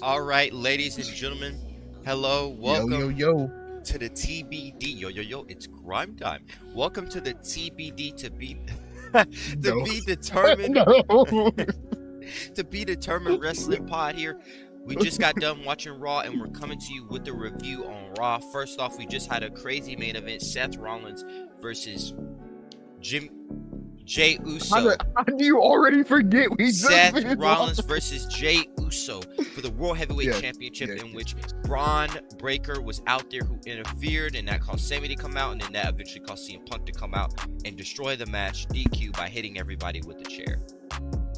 All right, ladies and gentlemen, hello, Yo, yo, welcome yo. to the TBD. Yo, it's crime time. Welcome to the TBD to be to No. be determined No. to be determined wrestling pod here. We just got done watching Raw and we're coming to you with a review on Raw. First off, we just had a crazy main event: Seth Rollins versus Jim Jay Uso. How do you already forget we just Seth finished Rollins watching? versus Jay Uso for the World Heavyweight Yes, Championship, yes, in yes. which Braun Breaker was out there who interfered, and that caused Sammy to come out, and then that eventually caused CM Punk to come out and destroy the match, DQ, by hitting everybody with the chair.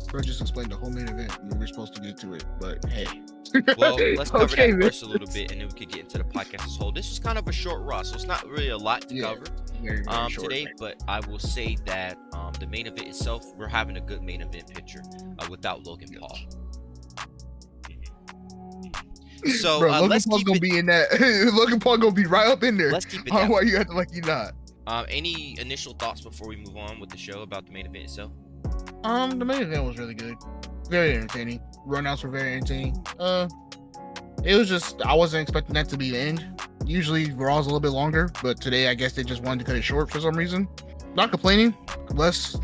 Bro, just explained the whole main event. We were supposed to get to it, but hey. Well, let's cover Okay, that man. first a little bit, and then we could get into the podcast as a whole. This is kind of a short Raw, so it's not really a lot to Yeah, cover very, very short. today, but I will say that the main event itself, we're having a good main event picture without Logan Paul. So Bro, Logan let's Paul's keep gonna it. be in that. Logan Paul gonna be right up in there. Let's keep it I don't that know why way. you acting like you're not. Any initial thoughts before we move on with the show about the main event itself? The main event was really good. Very entertaining. Runouts were very entertaining. It was just I wasn't expecting that to be the end. Usually Raw's a little bit longer, but today I guess they just wanted to cut it short for some reason. Not complaining. Less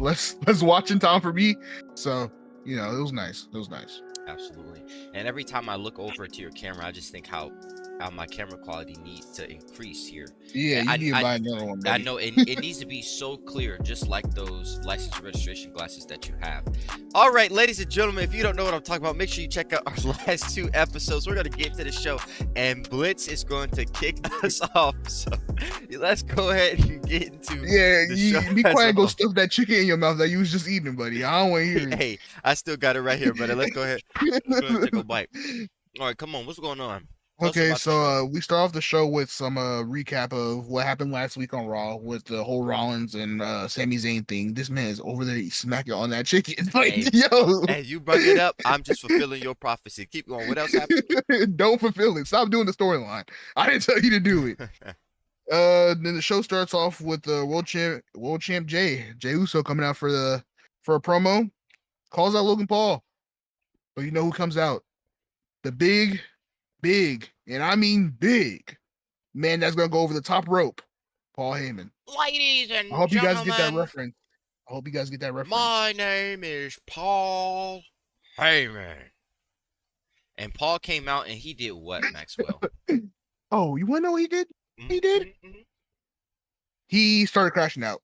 watching time for me. So, it was nice. It was nice. Absolutely. And every time I look over to your camera, I just think how my camera quality needs to increase here. Yeah, And you need to buy another one, I buddy. know it needs to be so clear, just like those license registration glasses that you have. All right, ladies and gentlemen, if you don't know what I'm talking about, make sure you check out our last two episodes. We're going to get to the show, and Blitz is going to kick us off. So let's go ahead and get into the show. Be as quiet a and go whole. stuff that chicken in your mouth that you was just eating, buddy. I don't want to hear it. Hey, I still got it right here, brother. Let's go ahead. Let's go ahead and take a bite. All right, come on. What's going on? Tell us Okay, about the show. so we start off the show with some recap of what happened last week on Raw with the whole Rollins and Sami Zayn thing. This man is over there smacking on that chicken. Like, Hey, yo, hey, you brought it up. I'm just fulfilling your prophecy. Keep going. What else happened? don't fulfill it. Stop doing the storyline. I didn't tell you to do it. Then the show starts off with the world champ Jay Uso coming out for a promo, calls out Logan Paul. But you know who comes out? The big, and I mean big man that's gonna go over the top rope, Paul Heyman. Ladies I and hope you guys get that gentlemen, reference. I hope you guys get that reference. my name is Paul Heyman. And Paul came out and he did what, Maxwell? Oh, you wanna know what he did? He did. He started crashing out.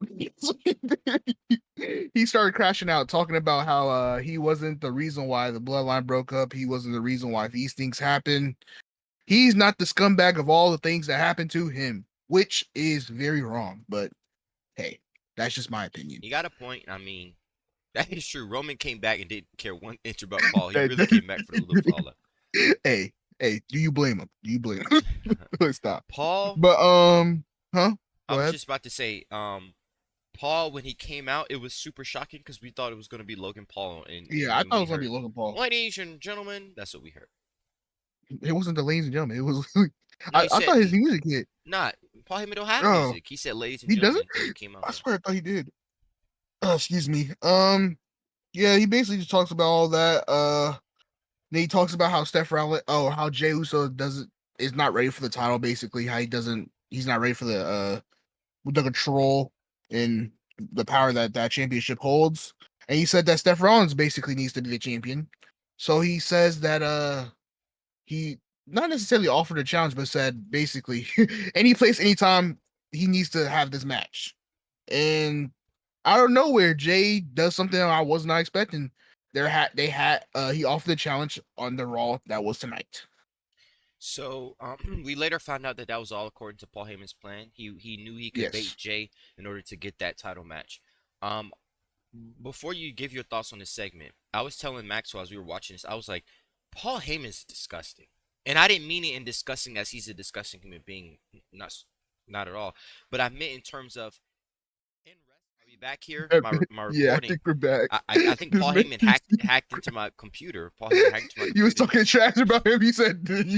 He started crashing out, talking about how he wasn't the reason why the bloodline broke up. He wasn't the reason why these things happened. He's not the scumbag of all the things that happened to him, which is very wrong. But hey, that's just my opinion. He got a point. I mean, that is true. Roman came back and didn't care 1 inch about Paul. He really came back for the little fella. Hey, do you blame him? Do you blame him? Let's stop. Paul, But huh? I was just about to say, Paul, when he came out, it was super shocking because we thought it was going to be Logan Paul. And Yeah, I when thought it we was gonna be heard, Logan Paul. ladies and gentlemen, that's what we heard. It wasn't the ladies and gentlemen. It was No, I he said, thought his music hit. not. Paul Heyman don't have Oh, music. He said, ladies and he doesn't? gentlemen, and he came out. I Yeah. swear I thought he did. Excuse me. Yeah, he basically just talks about all that. Then he talks about how Seth Rollins, how Jey Uso is not ready for the title. Basically, how he's not ready for the control and the power that championship holds. And he said that Seth Rollins basically needs to be the champion. So he says that he not necessarily offered a challenge, but said basically any place, anytime he needs to have this match. And out of nowhere, Jay does something I was not expecting. He offered a challenge on the Raw that was tonight. So we later found out that that was all according to Paul Heyman's plan. He knew he could bait Yes. Jay in order to get that title match. Um, Before you give your thoughts on this segment, I was telling Maxwell as we were watching this, I was like, Paul Heyman's disgusting, and I didn't mean it in disgusting as he's a disgusting human being, not at all. But I meant in terms of in wrestling. Are we back here? My Yeah, I recording. think we're back. I think This Paul man- Heyman hacked into my computer. Paul Heyman hacked into my You was computer. talking trash about him. You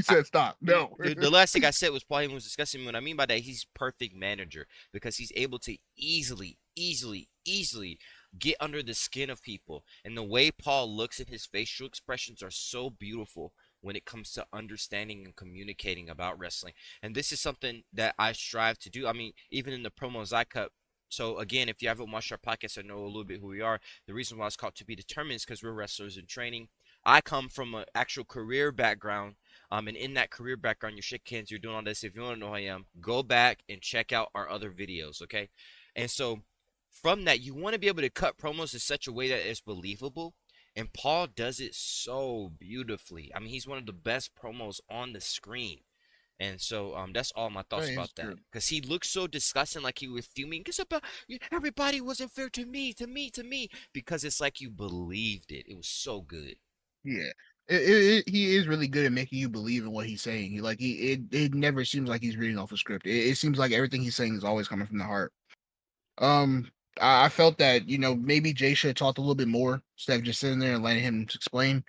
said stop. No. The last thing I said was Paul Heyman was discussing me. What I mean by that, he's perfect manager because he's able to easily get under the skin of people. And the way Paul looks and his facial expressions are so beautiful when it comes to understanding and communicating about wrestling. And this is something that I strive to do. I mean, even in the promos I cut. So again, if you haven't watched our podcast or know a little bit who we are, the reason why it's called To Be Determined is because we're wrestlers in training. I come from an actual career background. And in that career background, you're shaking hands, you're doing all this. If you want to know who I am, go back and check out our other videos, okay? And so from that, you want to be able to cut promos in such a way that it's believable. And Paul does it so beautifully. I mean, he's one of the best promos on the screen. And so that's all my That thoughts is about that. true. Because he looked so disgusting, like he was fuming. Because about everybody wasn't fair to me, to me, to me. Because it's like you believed it. It was so good. Yeah. He is really good at making you believe in what he's saying. It never seems like he's reading off a script. It seems like everything he's saying is always coming from the heart. Um, I felt that maybe Jay should have talked a little bit more instead of just sitting there and letting him explain.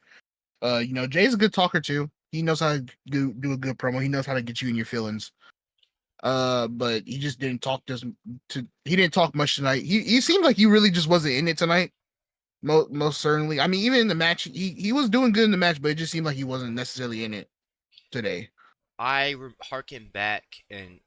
Jay's a good talker too. He knows how to do a good promo. He knows how to get you in your feelings. But he just didn't talk he didn't talk much tonight. He seemed like he really just wasn't in it tonight. Most certainly. I mean, even in the match, he was doing good in the match, but it just seemed like he wasn't necessarily in it today. I harken back and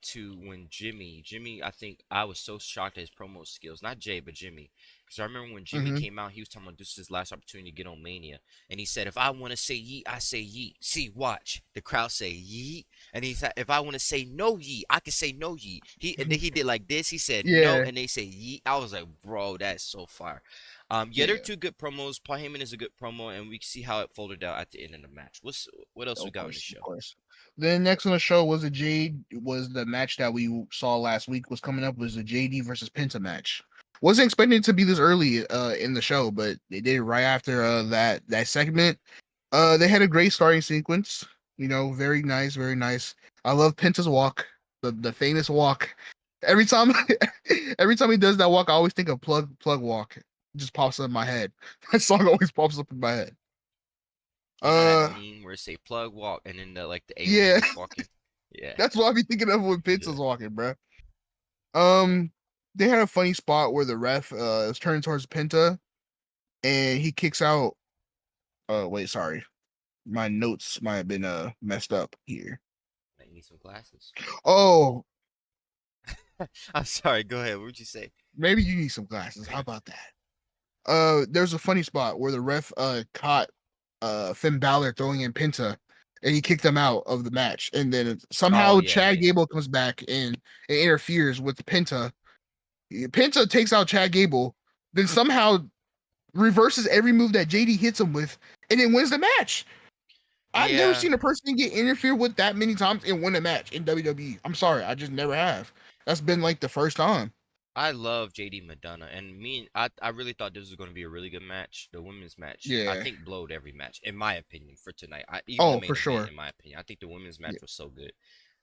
to when Jimmy, I think I was so shocked at his promo skills. Not Jay, but Jimmy, because I remember when Jimmy Mm-hmm. came out, he was talking about this is his last opportunity to get on Mania, and he said, "If I want to say yeet, I say yeet. See, watch the crowd say yeet." And he said, "If I want to say no yeet, I can say no yeet." And then he did like this. He said no, Yeah, and they say yeet. I was like, "Bro, that's so fire." Yeah, they're yeah. two good promos. Paul Heyman is a good promo, and we see how it folded out at the end of the match. What else we Of got on the course, of show? course. Then next on the show was the match that we saw last week was coming up was the JD versus Penta match. Wasn't expecting it to be this early in the show, but they did it right after that segment. They had a great starting sequence. Very nice, very nice. I love Penta's walk, the famous walk. Every time, every time he does that walk, I always think of plug walk. It just pops up in my head. That song always pops up in my head. You know that Uh, meme where it say plug walk and then the alien yeah, is walking? Yeah. that's what I be thinking of when Yeah. Penta's walking, bro. Um, they had a funny spot where the ref is turning towards Penta and he kicks out. Wait, sorry, my notes might have been messed up here. I need some glasses. Oh, I'm sorry, go ahead. What would you say? maybe you need some glasses. How about that? There's a funny spot where the ref caught Finn Balor throwing in Penta and he kicked him out of the match. And then Oh somehow yeah, Chad yeah. Gable comes back and it interferes with Penta. Penta takes out Chad Gable, then somehow reverses every move that JD hits him with, and then wins the match. I've never Yeah, seen a person get interfered with that many times and win a match in WWE. I'm sorry, I just never have. That's been like the first time. I love JD Madonna, and I really thought this was going to be a really good match. The women's match, I Yeah. think, blowed every match in my opinion for tonight. Even the Oh, for main event, sure. in my opinion, I think the women's Yeah. match was so good.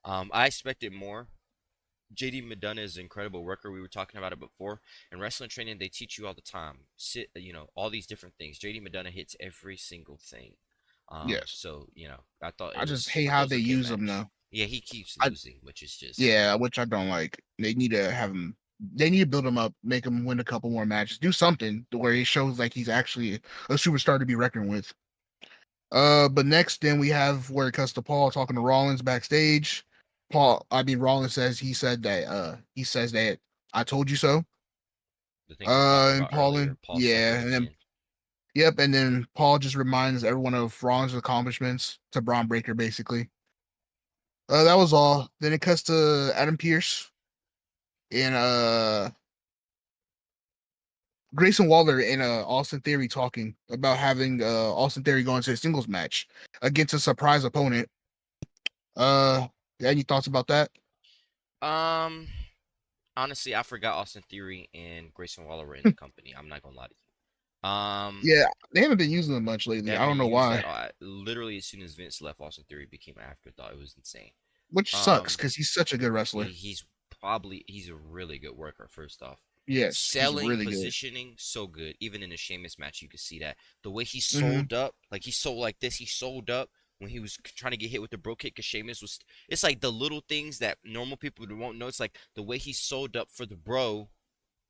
I expected more. JD Madonna is an incredible worker. We were talking about it before. In wrestling training, they teach you all the time. All these different things. JD Madonna hits every single thing. Yes. So I just hate I thought how it was they an okay use them match. though. Yeah, he keeps I losing, which is just Yeah, which I don't like. They need to have him. They need to build him up, make him win a couple more matches, do something to where he shows like he's actually a superstar to be reckoned with. But next, then we have where it cuts to Paul talking to Rollins backstage. Rollins he says that I told you so. the thing we talked And about earlier. Paul said it yeah, and then again. yep, and then Paul just reminds everyone of Rollins' accomplishments to Braun Breaker, basically. That was all. Then it cuts to Adam Pierce and Grayson Waller and Austin Theory talking about having Austin Theory go into a singles match against a surprise opponent. Uh, any thoughts about that? Um, Honestly, I forgot Austin Theory and Grayson Waller were in the company. I'm not gonna lie to you. Yeah, they haven't been using them much They lately. I haven't don't been know used why, at all. Literally, as soon as Vince left, Austin Theory became an afterthought. It was insane. which sucks Um, because he's such a good wrestler. he's a really good worker. First off, Yes, he's selling, really good. positioning, so good. Even in the Sheamus match, you could see that the way he Hmm. sold up, like he sold like this. He sold up when he was trying to get hit with the bro kick. Because Sheamus was. It's like the little things that normal people won't know. It's like the way he sold up for the bro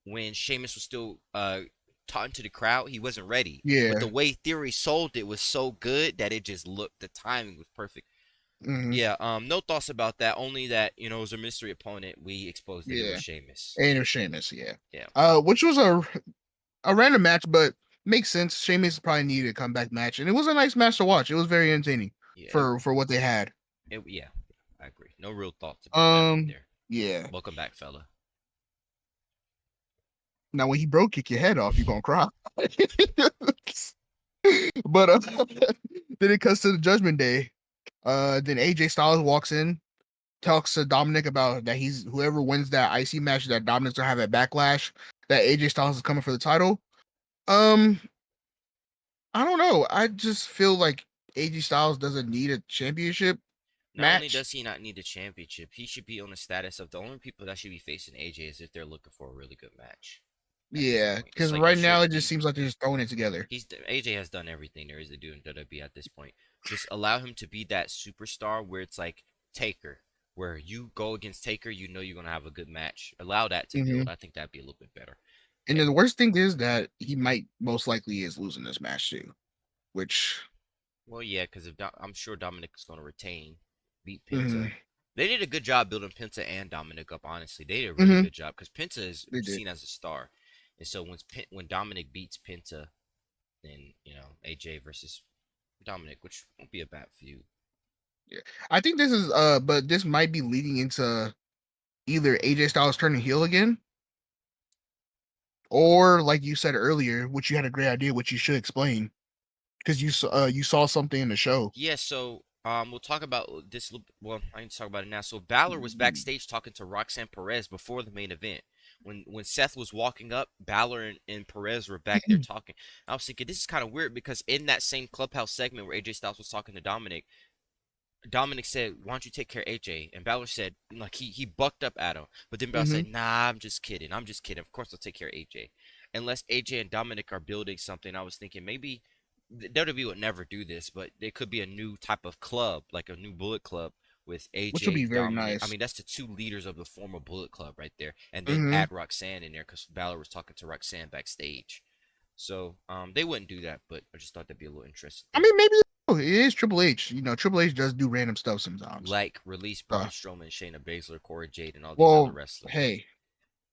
when Sheamus was still talking to the crowd, he wasn't ready. But the Yeah. way Theory sold it was so good that it just looked, the timing was perfect. Hmm. Yeah, no thoughts about that. Only that, it was a mystery opponent. We exposed that it was Yeah. Sheamus. And of Sheamus, yeah. Yeah. Which was a random match, but makes sense. Sheamus probably needed a comeback match, and it was a nice match to watch. It was very entertaining Yeah, for what they had. yeah, I agree. No real thoughts about that right Um, there. yeah. Welcome back, fella. Now when he broke kick your head off, you gonna cry. But then it cuts to the Judgment Day. Then AJ Styles walks in, talks to Dominic about that he's whoever wins that IC match that Dominic's gonna have at Backlash. That AJ Styles is coming for the title. Um, I don't know. I just feel like AJ Styles doesn't need a championship Not only match. does he not need the championship, he should be on the status of the only people that should be facing AJ is if they're looking for a really good match. At this Yeah, point, it's because like it right now it shouldn't just be. seems like they're just throwing it together. AJ has done everything there is to do in WWE at this point. Just allow him to be that superstar where it's like Taker, where you go against Taker, you're gonna have a good match. Allow that to Hmm. build. I think that'd be a little bit better. And then the worst thing is that he might most likely is losing this match too, which Well, yeah, because if I'm sure Dominic is going to retain, beat mhm, Penta. They did a good job building Penta and Dominic up. Honestly, they did a really mhm, good job because Penta is they did. seen as a star, and so when Dominic beats Penta, then AJ versus Dominic, which won't be a bad feud. Yeah. I think this is but this might be leading into either AJ Styles turning heel again, or like you said earlier, which you had a great idea, which you should explain because you saw something in the show. Yeah, so we'll talk about this. Well, I need to talk about it now. So Balor was backstage talking to Roxanne Perez before the main event. When Seth was walking up, Balor and Perez were back there talking. I was thinking this is kind of weird because in that same clubhouse segment where AJ Styles was talking to Dominic, Dominic said, "Why don't you take care of AJ?" And Balor said, like he bucked up at him, but then Balor Hmm. said, "Nah, I'm just kidding. I'm just kidding. Of course I'll take care of AJ." Unless AJ and Dominic are building something, I was thinking maybe WWE would never do this, but there could be a new type of club, like a new Bullet Club with Which would be AJ, very Dominic. I nice. mean, that's the two leaders of the former Bullet Club right there, and then Hmm. add Roxanne in there because Balor was talking to Roxanne backstage. So they wouldn't do that, but I just thought that'd be a little interesting I thing. mean, maybe it is Triple H. Triple H does do random stuff sometimes. Like release Braun Strowman, Shayna Baszler, Cora Jade, and all these other Well, wrestlers. hey,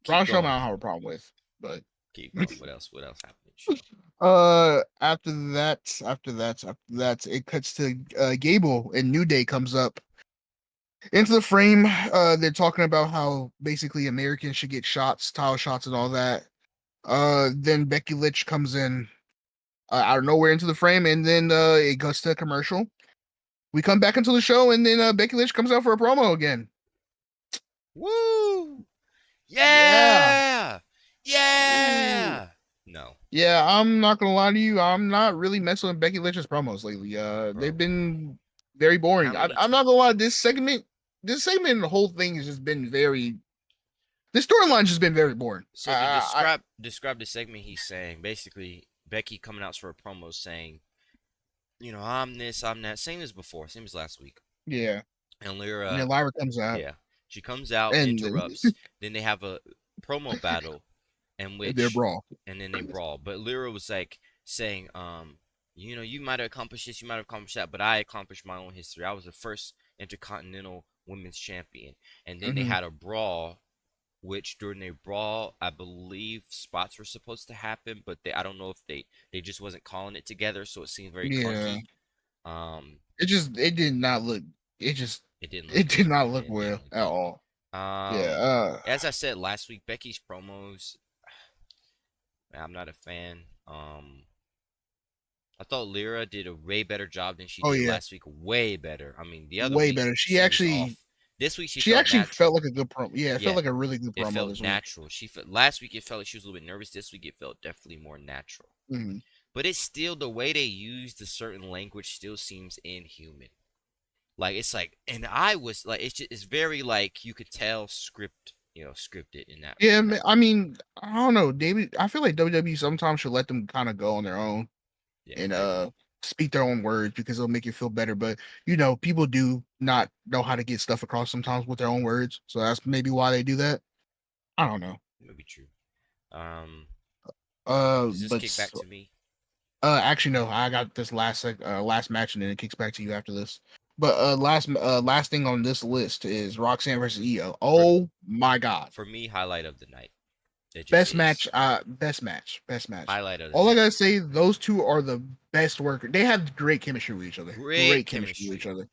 Keep Braun Strowman, I going. don't have a problem with, but Keep going. What else? What else happened in the show? after that, it cuts to Gable and New Day comes up into the frame. They're talking about how basically Americans should get shots, title shots, and all that. Then Becky Lynch comes in out of nowhere into the frame, and then it goes to a commercial. We come back into the show, and then Becky Lynch comes out for a promo again. Woo! Yeah. Yeah! Ooh. Yeah! No, Yeah, I'm not gonna lie to you. I'm not really messing with Becky Lynch's promos lately. They've bro. been very How boring. many I'm times? not gonna lie. This segment, and the whole thing has just been very. This storyline's just been very boring. So to describe the segment he's saying, basically Becky coming out for a promo saying, I'm this, I'm that, same as before, same as last week. Yeah. And And Lyra, then Lyra comes out, yeah, she comes out, and interrupts. Then they have a promo battle in they're which, brawl. and then they brawl. But Lyra was like saying, you might have accomplished this, you might have accomplished that, but I accomplished my own history. I was the first intercontinental women's champion. And then they Hmm. had a brawl, which during a brawl, I believe spots were supposed to happen, but I don't know if they just wasn't calling it together, so it seemed very Yeah. clunky. Um, It did not look. It just it didn't look it did good. not look It well didn't look at good. all. Yeah. Um, as I said last week, Becky's promos, I'm not a fan. I thought Lyra did a way better job than she Oh did yeah, last week. Way better. I mean, the other way week better. she was off. This week she She felt actually felt natural. like a good promo. Yeah, it felt Yeah, like a really good it promo felt this week. natural. She felt last week it felt like she was a little bit nervous. This week it felt definitely more natural. Mhm. But it's still the way they use the certain language still seems inhuman. Like it's like, and I was like, it's very like you could tell scripted in that Yeah, in that I way. mean, I don't know, David. I feel like WWE sometimes should let them kind of go on their own Yeah, and I agree. speak their own words because it'll make you feel better. But people do not know how to get stuff across sometimes with their own words, so that's maybe why they do that. I don't know. Maybe true. Um, Does this But kick back to me? actually no, I got this last match and then it kicks back to you after this. But last thing on this list is Roxanne versus Io. For Oh my god. for me, highlight of the night. It just Best match, is. best match. Highlight of the All I night gotta for me. say, those two are the best workers. They have great chemistry with each other. Great Great chemistry with each chemistry. other.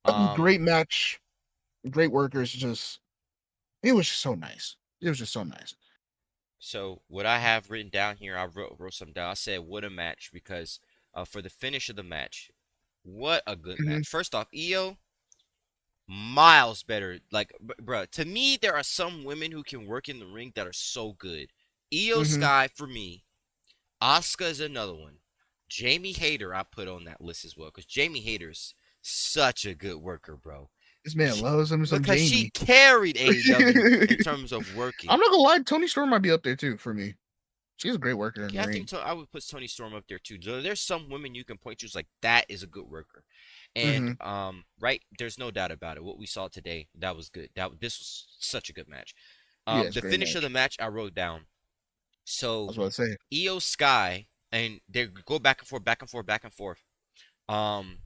Um, Great match. Great workers. Just it was just so nice. It was just so nice. so what I have written down here, I wrote some down. I said what a match because for the finish of the match, what a good Hmm. match. First off, Io miles better. Like, bruh, to me, there are some women who can work in the ring that are so good. Io Hmm. Sky for me. Asuka is another one. Jamie Hayter I put on that list as well because Jamie Hayter's such a good worker, bro. This man loves him some Because she Jamie. carried AEW in I'm terms of working. not gonna lie, Tony Storm might be up there too for me. She's a great worker in Yeah, the I think ring. I would put Tony Storm up there too. There's some women you can point to as like that is a good worker, and Hmm. right, there's no doubt about it. What we saw today, that was good. This was such a good match. Yeah, it's a The great finish of the match. match I wrote down. I So was about to say. Io Sky and they go back and forth, back and forth, back and forth. Um,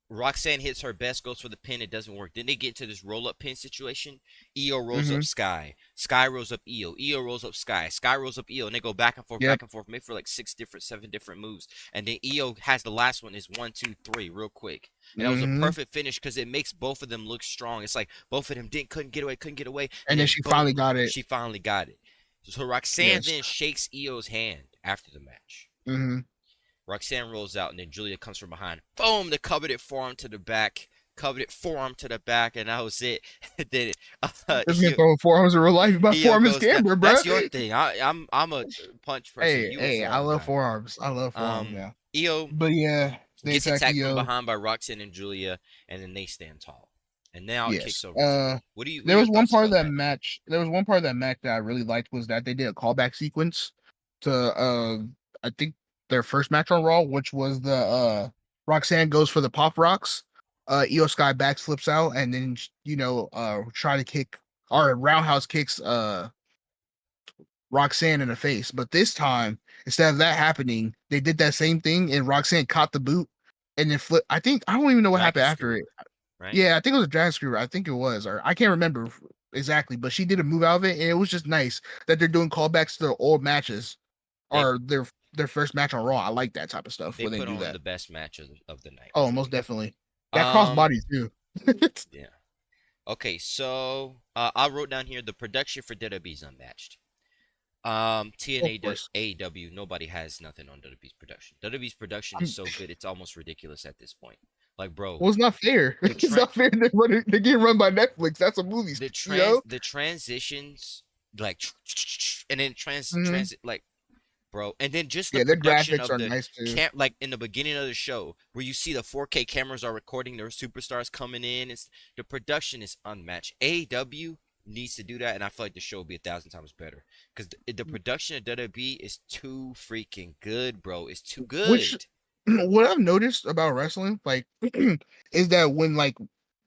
Roxanne hits her best, goes for the pin. It doesn't work. Then they get into this roll up pin situation. Io rolls Hmm. up Sky. Sky rolls up Io. Io rolls up Sky. Sky rolls up Io. And they go Yep. back and forth, maybe for like seven different moves. And then Io has the last one is 1, 2, 3, real quick. And that was a Hmm. perfect finish because it makes both of them look strong. It's like both of them couldn't get away, couldn't get away. And And then then she finally boom, got it. she finally got it. So Roxanne Yes. then shakes Io's hand after the match. Hmm. Roxanne rolls out, and then Julia comes from behind. Boom! The coveted forearm to the back. Coveted forearm to the back, and that was it. then This man throwing forearms in real life. My Io forearm is goes down. camera, bro. That's your thing. I'm a punch person. Hey, You a hey, I forearm love guy. forearms. I love forearms, Um, yeah. Io But yeah, they gets attack attacked from Io. behind by Roxanne and Julia, and then they stand tall. And now it kicks Yes. over to me. What are There your was one thoughts part of about that that? match. There was one part of that match that I really liked was that they did a callback sequence to I think their first match on Raw, which was the Roxanne goes for the pop rocks. Io Sky back slips out and then try to kick or roundhouse kicks Roxanne in the face. But this time, instead of that happening, they did that same thing and Roxanne caught the boot and then flip. I don't even know what Dragon happened after it. screw, right? Yeah, I think it was a drag screw. I think it was, or I can't remember exactly, but she did a move out of it, and it was just nice that they're doing callbacks to their old matches They or their first match on Raw. I like that type of stuff they when they put do on that. the best match of the night Oh, for most me. definitely. That cross Um, body too. yeah. Okay, so I wrote down here the production for WWE's unmatched. Of TNA course. AEW, nobody has nothing on WWE's production. WWE's production is I'm, so good, it's almost ridiculous at this point. Like, bro, well, it's not fair. the It's tra- not fair. They're getting run by Netflix. That's a movie, the transitions, like, and then Hmm. transit, like, bro, and then just the Yeah, their production graphics of are the nice too. camp, like in the beginning of the show, where you see the 4K cameras are recording their superstars coming in. It's the production is unmatched. AEW needs to do that, and I feel like the show would be 1,000 times better because the production of WWE is too freaking good, bro. It's too Which good. what I've noticed about wrestling, like, is that when like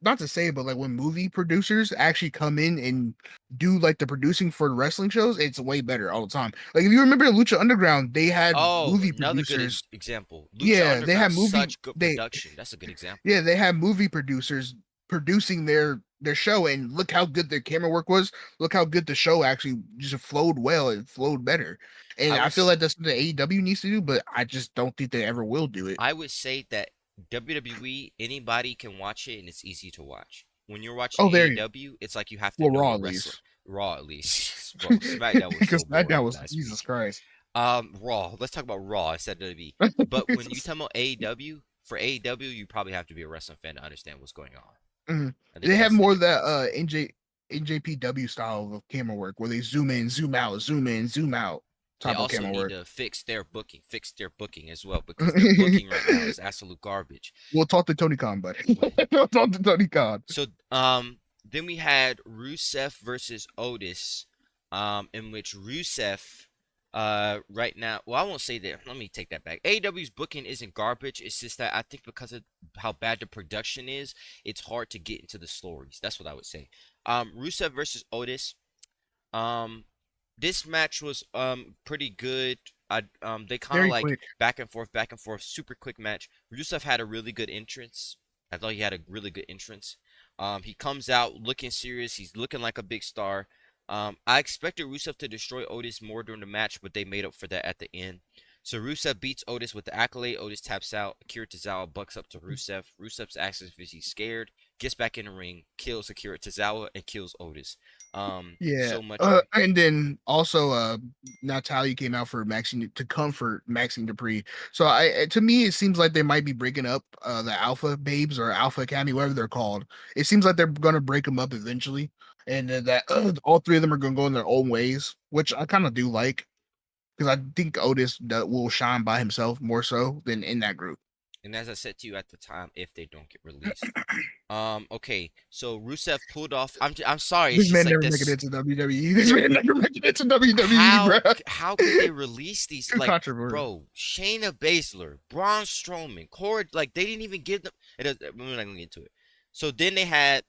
not to say, but like when movie producers actually come in and do like the producing for the wrestling shows, it's way better all the time. Like if you remember Lucha Underground, they had Oh, movie another good producers. example. Lucha Yeah, they Underground, had movie such good they production. That's a good example. yeah, they had movie producers producing their show and look how good their camera work was. Look how good the show actually just flowed well. It flowed better. And I I feel was like that's what the AEW needs to do, but I just don't think they ever will do it. I would say that WWE, anybody can watch it and it's easy to watch. When you're watching Oh, there you AEW, it's like you have to well, know Raw a at wrestler. least. Raw at least. Bro, SmackDown was Because so SmackDown boring was last Jesus week. Christ. Raw. Let's talk about Raw instead of WWE. But when you talk about AEW, for AEW, you probably have to be a wrestling fan to understand what's going on. Mhm. I think They have that's the more of that difference. NJPW style of camera work where they zoom in, zoom out, zoom in, zoom out They type of also camera need work. to fix their booking as well because their booking right now is absolute garbage. We'll talk to Tony Khan, buddy. We'll talk to Tony Khan. So then we had Rusev versus Otis, in which Rusev right now, well, I won't say that. Let me take that back. AEW's booking isn't garbage. It's just that I think because of how bad the production is, it's hard to get into the stories. That's what I would say. Rusev versus Otis. Um this match was pretty good. They kind of Very like quick. back and forth, super quick match. Rusev had a really good entrance. I thought he had a really good entrance. He comes out looking serious. He's looking like a big star. I expected Rusev to destroy Otis more during the match, but they made up for that at the end. So Rusev beats Otis with the accolade. Otis taps out. Akira Tozawa bucks up to Rusev. Rusev asks if he's scared. Gets back in the ring. Kills Akira Tozawa and kills Otis. Yeah. So much. And then also Natalia came out for Maxine to comfort Maxine Dupree. So to me it seems like they might be breaking up the Alpha Babes or Alpha Academy, whatever they're called. It seems like they're gonna break them up eventually. And that all three of them are gonna go in their own ways, which I kind of do like because I think Otis will shine by himself more so than in that group. And as I said to you at the time, if they don't get released. Okay, so Rusev pulled off. I'm sorry. It's This just man like never make it this. into WWE. This There, man never make it into WWE, how bro. how could they release these? Too Like, controversial. bro, Shayna Baszler, Braun Strowman, Corey. Like, they didn't even give them. We're not gonna get into it. So then they had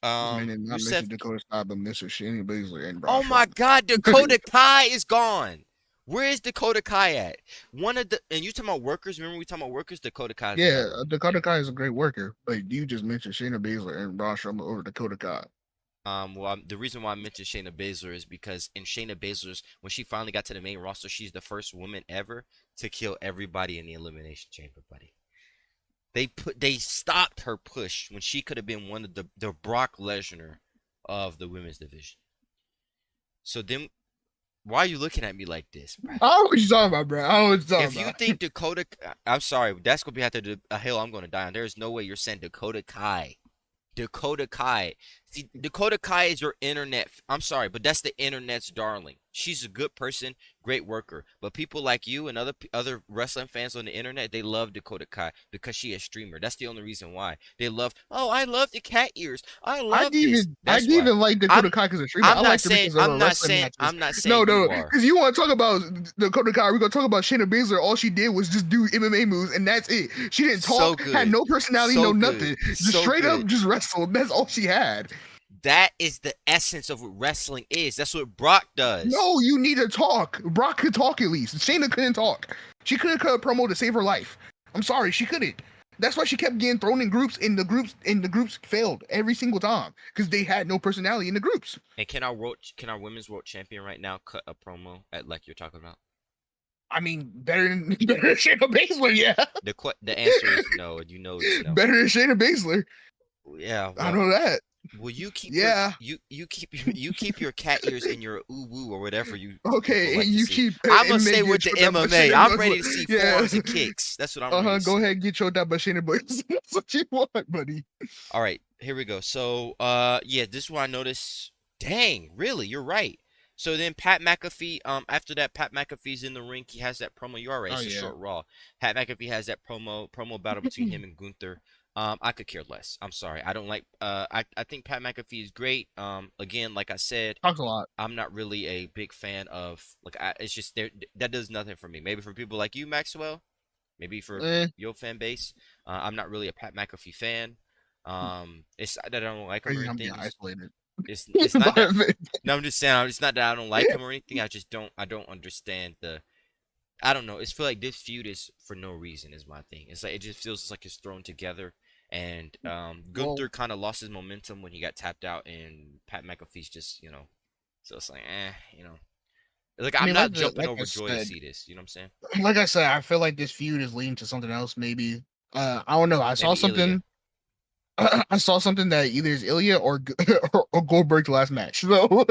This man did not Rusev. mention Dakota Sky, but Mr. Shane Baszler and Braun Oh my Strowman. God, Dakota Kai is gone. Where is Dakota Kai at? One of the and you talking about workers? Remember we talking about workers? Dakota Kai is Yeah, another one. Dakota Kai is a great worker, but you just mentioned Shayna Baszler and Braun Strowman over Dakota Kai. The reason why I mentioned Shayna Baszler is because in Shayna Baszler's, when she finally got to the main roster, she's the first woman ever to kill everybody in the Elimination Chamber, buddy. They stopped her push when she could have been one of the Brock Lesnar of the women's division. So then, why are you looking at me like this, bro? I don't know what you talking about, bro. I don't know what you If talking you about. think Dakota, I'm sorry, that's gonna be after a hill I'm gonna die on. There is no way you're saying Dakota Kai. Dakota Kai. See, Dakota Kai is your internet. I'm sorry, but that's the internet's darling. She's a good person, great worker. But people like you and other wrestling fans on the internet, they love Dakota Kai because she is a streamer. That's the only reason why. They love, oh, I love the cat ears. I I love this. even I That's why. even like Dakota I'm Kai because of streamer. I I'm not liked her saying because of her wrestling matches. I'm not No, saying no, you are. because you want to talk about Dakota Kai. We're gonna talk about Shayna Baszler. All she did was just do MMA moves, and that's it. She didn't So talk, had good. no personality, So no good. nothing. Just So straight up, good. just wrestled. That's all she had. That is the essence of what wrestling is. That's what Brock does. No, you need to talk. Brock could talk at least. Shayna couldn't talk. She couldn't cut a promo to save her life. I'm sorry, she couldn't. That's why she kept getting thrown in groups, and the groups failed every single time because they had no personality in the groups. And can our women's world champion right now cut a promo at like you're talking about? I mean, better than Shayna Baszler, yeah. The answer is no. You know it's no. Better than Shayna Baszler. Yeah, I well, know that. will you keep your Yeah. you keep your cat ears in your ooh woo or whatever you people Okay, and like to you see. keep I'm gonna MMA stay get with the choked out by MMA. Shayna I'm ready to see Baszler. Yeah. forearms and kicks. That's what I'm ready to Go see. ahead, get choked out by Shayna Baszler. That's what you want, buddy. All right, here we go. So, yeah, this is what I noticed. Dang, really, you're right. So then Pat McAfee, after that, Pat McAfee's in the ring. He has that promo. You're right. Oh It's a yeah. short Raw. Pat McAfee has that promo battle between him and Gunther. I could care less. I'm sorry. I don't like. I think Pat McAfee is great. Again, like I said, Talks a lot. I'm not really a big fan of like. It's just there. That does nothing for me. Maybe for people like you, Maxwell. Maybe for Eh, your fan base. I'm not really a Pat McAfee fan. It's not that I don't like him or I'm being anything. isolated. It's not that. But No, I'm just saying. It's not that I don't like him or anything. I just don't understand the. I don't know. It's feel like this feud is for no reason. Is my thing. It's like it just feels like it's thrown together. And well, Gunther kind of lost his momentum when he got tapped out, and Pat McAfee's just So it's like like I I'm mean, not jumping like I overjoyed to said, see this. You know what I'm saying? I feel like this feud is leading to something else. Maybe. I don't know. I saw Maybe Ilya. something. I saw something that either is Ilya or Goldberg's last match. So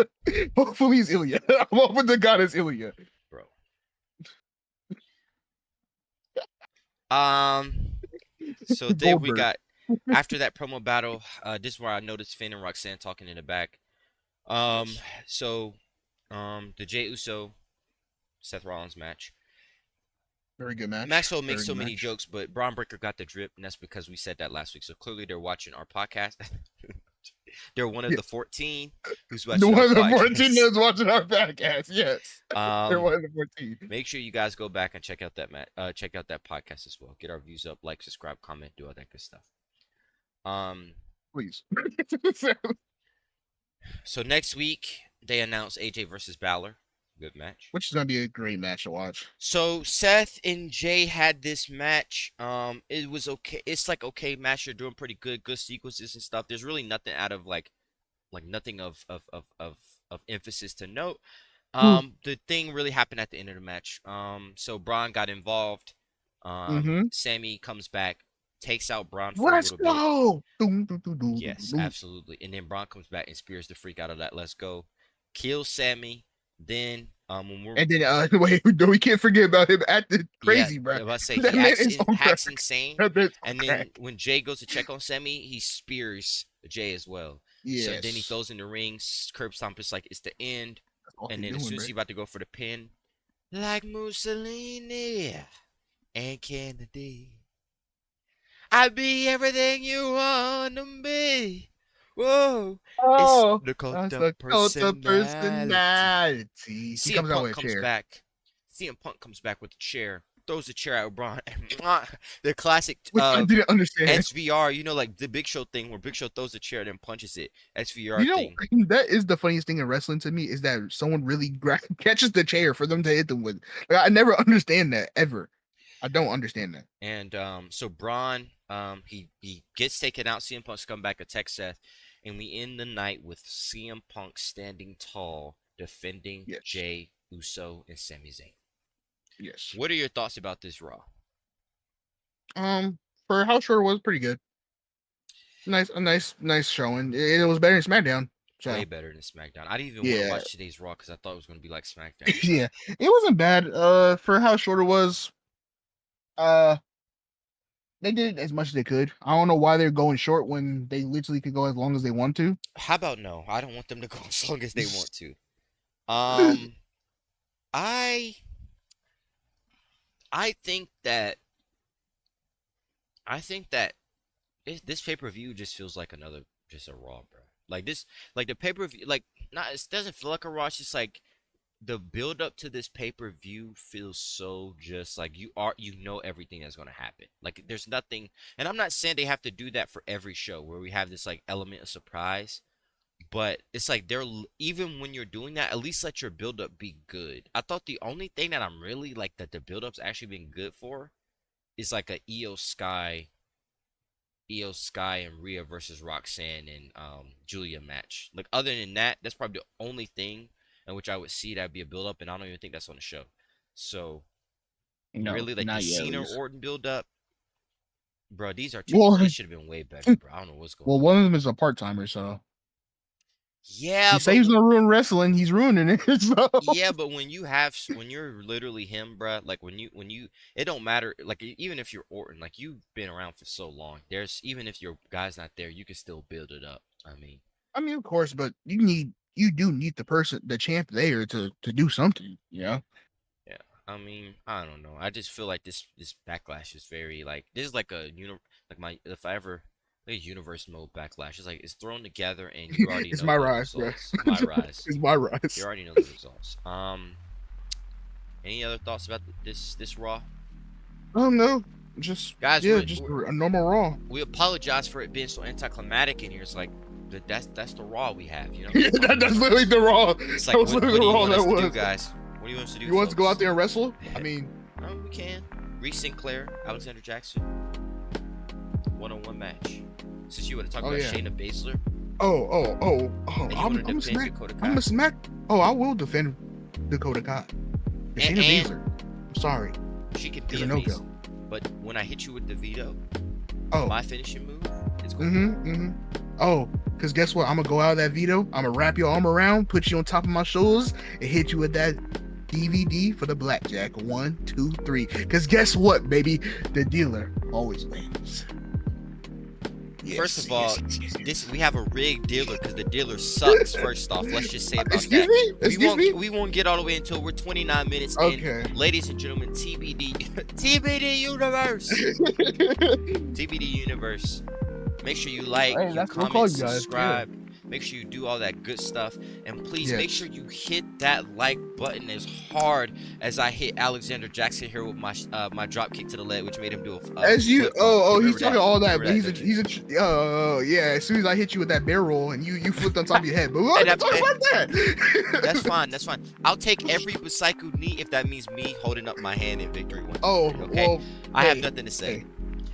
hopefully it's Ilya. I'm hoping the god is Ilya. Bro. Um, so then we Goldberg. got after that promo battle. This is where I noticed Finn and Roxanne talking in the back. Um, so the Jey Uso Seth Rollins match. Very good match. Maxwell makes Very so good many match. jokes, but Braun Breaker got the drip, and that's because we said that last week. So clearly they're watching our podcast. They're one of Yeah. the 14 who's The watching one our of the 14 podcast. that's watching our podcast. Yes. They're Um, one of the 14. Make sure you guys go back and check out that check out that podcast as well. Get our views up, like, subscribe, comment, do all that good stuff. Um, Please. so next week they announce AJ versus Balor. Good match. which is gonna be a great match to watch. So Seth and Jay had this match. It was okay. It's like okay match. You're doing pretty good. Good sequences and stuff. There's really nothing out of like nothing of emphasis to note. The thing really happened at the end of the match. So Braun got involved. Mm-hmm. Sammy comes back, takes out Braun for a Let's little bit. go. Doom, doom, doom, doom, doom, Yes, doom. absolutely. And then Braun comes back and spears the freak out of that. Let's go. Kills Sammy. Then when we're And then wait, no, we can't forget about him acting yeah, crazy, bro. I was about to say That he man acts is on crack. acts insane. That man's on And crack. then when Jay goes to check on Sammy, he spears Jay as well. So then he Yes. throws in the ring, curb stomp. It's like it's the end. That's all And he then as doing, soon as bro. he about to go for the pin, like Mussolini and Kennedy, I be everything you want to be. Whoa, it's Oh, the cult that's of the cult of personality. personality. He CM comes out Punk with a comes chair. back. CM Punk comes back with the chair, throws the chair at Braun, and the classic Which I didn't understand. SVR. You know, like the Big Show thing where Big Show throws the chair and then punches it. SVR You know, thing. that is the funniest thing in wrestling to me is that someone really catches the chair for them to hit them with. Like, I never understand that ever. I don't understand that. And so Braun, he gets taken out. CM Punk's come back, attacks Seth, and we end the night with CM Punk standing tall, defending Yes. Jay Uso and Sami Zayn. Yes. What are your thoughts about this Raw? For how short it was, pretty good. Nice showing. It was better than SmackDown. So Way better than SmackDown. I didn't even want to yeah, watch today's Raw because I thought it was going to be like SmackDown. But yeah, it wasn't bad. For how short it was, uh, they did as much as they could. I don't know why they're going short when they literally could go as long as they want to. how about no? I don't want them to go as long as they want to. Um, I I think that I think that this pay per view just feels like another just a Raw, bro. Like this, like the pay per view, like not it doesn't feel like a Raw. It's just like the build up to this pay per view feels so just like you know everything that's gonna happen. Like there's nothing, and I'm not saying they have to do that for every show where we have this like element of surprise. But it's like even when you're doing that, at least let your build up be good. I thought the only thing that I'm really like that the build up's actually been good for is like a Io Sky and Rhea versus Roxanne and Julia match. Like other than that, that's probably the only thing in which I would see that be a build up, and I don't even think that's on the show. So No, really, like the not yet. At Cena least. Orton build up, bro. These are two. Well, They should have been way better, bro. I don't know what's going well, on. one of them is a part timer, so Yeah, he but saves no ruin wrestling. He's ruining it. So yeah, but when you're literally him, bruh, like when you it don't matter. Like even if you're Orton, like you've been around for so long. There's even if your guy's not there, you can still build it up. I mean. I mean, of course, but you do need the champ there to do something. Yeah. Yeah, I mean, I don't know. I just feel like this backlash is very like this is like a like my if I ever like a universe mode backlash. It's like it's thrown together and you already It's know my the rise, bro. results. My rise. It's my You rise. already know the results. Any other thoughts about this Raw, Oh no, just guys? yeah, just a normal Raw. We apologize for it being so anticlimactic in here. It's like that's the Raw we have, you know. Yeah, that's literally the Raw. It's That like was what do literally you the Raw want that us to do, was. guys? What do you want us to do? You want to go out folks? there and wrestle? I mean, Oh, we can. Reese Sinclair, Alexander Jackson, one-on-one match. Since you want to talk about yeah. Shayna Baszler, oh, and you want to I'm a defend smack. Dakota I'm Kai. a smack. Oh, I will defend Dakota Kai. Shayna Baszler. I'm sorry. She can It's be a no-go. amazing. But when I hit you with the veto, Oh. my finishing move, it's going Oh, because guess what? I'm gonna go out of that veto. I'm gonna wrap your arm around, put you on top of my shoulders, and hit you with that DVD for the blackjack. 1, 2, 3. Because guess what, baby? The dealer always wins. Yes, First of all, yes. we have a rigged dealer because the dealer sucks. First off, let's just say about Excuse that. me? Excuse me? We won't get all the way until we're 29 minutes Okay. in. Ladies and gentlemen, TBD TBD Universe. TBD Universe. Make sure you like, Hey, you that's what we'll call comment, you guys, subscribe. Make sure you do all that good stuff. And please make Yes. sure you hit that like button as hard as I hit Alexander Jackson here with my drop kick to the leg, which made him do a As you, flip bump. You he's remember talking that? all You that, remember but that, don't you? yeah. As soon as I hit you with that bear roll and you flipped on top of your head, but we're And not gonna talk about that. that's fine. That's fine. I'll take every Psycho knee if that means me holding up my hand in victory once. Oh, Okay. well, I have hey, nothing to say.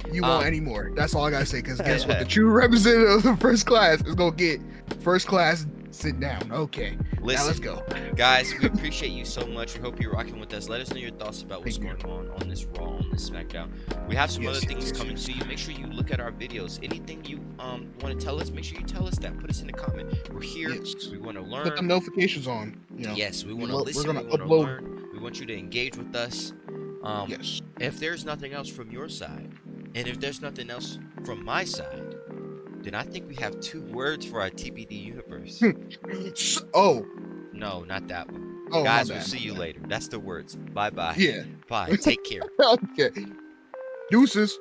hey, you want any more? That's all I gotta say. Because guess what? The Yeah. true representative of the first class is gonna get first class. Sit down. Okay. Now let's Listen, go. guys, we appreciate you so much. We hope you're rocking with us. Let us know your thoughts about what's Thank going on this Raw, on this SmackDown. We have some Yes, other things yes, coming yes. to you. Make sure you look at our videos. Anything you want to tell us, make sure you tell us that. Put us in the comment. We're here. Yes. We want to Put them learn. notifications on. You know. Yes, we want to We're listen. gonna We want to upload. learn. We want you to engage with us. Yes. If there's nothing else from your side, and if there's nothing else from my side, then I think we have 2 words for our TBD universe. Oh. No, not that one. Oh, my Guys, we'll bad. see you My bad. later. That's the words. Bye bye. Yeah. Bye. Take care. Okay. Deuces.